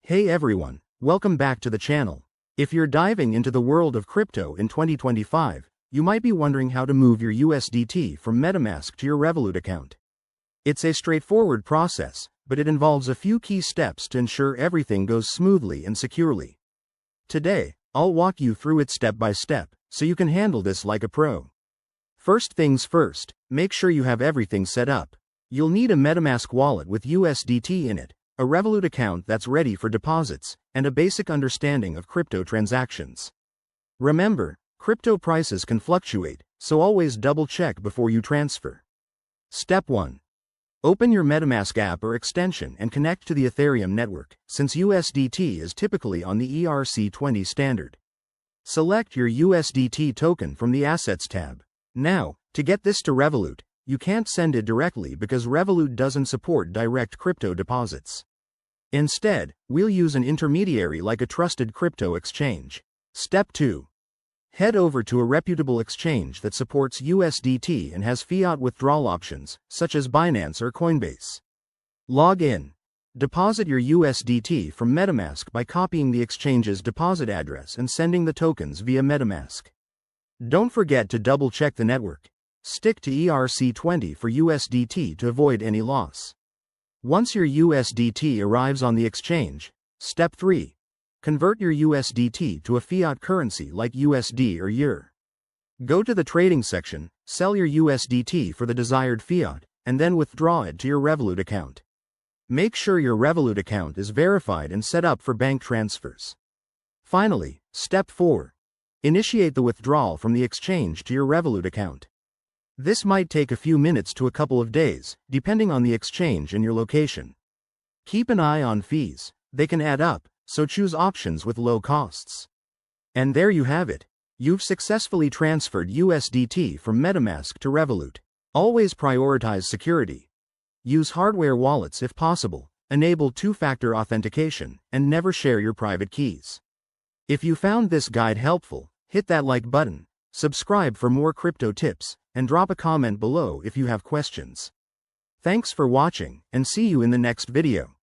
Hey everyone, welcome back to the channel. If you're diving into the world of crypto in 2025, you might be wondering how to move your USDT from Metamask to your Revolut account. It's a straightforward process, but it involves a few key steps to ensure everything goes smoothly and securely. Today, I'll walk you through it step by step, so you can handle this like a pro. First things first, make sure you have everything set up. You'll need a Metamask wallet with USDT in it, a Revolut account that's ready for deposits, and a basic understanding of crypto transactions. Remember, crypto prices can fluctuate, so always double-check before you transfer. Step 1. Open your Metamask app or extension and connect to the Ethereum network, since USDT is typically on the ERC20 standard. Select your USDT token from the Assets tab. Now, to get this to Revolut, you can't send it directly because Revolut doesn't support direct crypto deposits. Instead, we'll use an intermediary like a trusted crypto exchange. Step 2. Head over to a reputable exchange that supports USDT and has fiat withdrawal options, such as Binance or Coinbase. Log in. Deposit your USDT from Metamask by copying the exchange's deposit address and sending the tokens via Metamask. Don't forget to double-check the network. Stick to ERC20 for USDT to avoid any loss. Once your USDT arrives on the exchange, Step 3. Convert your USDT to a fiat currency like USD or EUR. Go to the trading section, sell your USDT for the desired fiat, and then withdraw it to your Revolut account. Make sure your Revolut account is verified and set up for bank transfers. Finally, Step 4. Initiate the withdrawal from the exchange to your Revolut account. This might take a few minutes to a couple of days, depending on the exchange and your location. Keep an eye on fees, they can add up, so choose options with low costs. And there you have it. You've successfully transferred USDT from Metamask to Revolut. Always prioritize security. Use hardware wallets if possible, enable two-factor authentication, and never share your private keys. If you found this guide helpful, hit that like button, subscribe for more crypto tips, and drop a comment below if you have questions. Thanks for watching, and see you in the next video.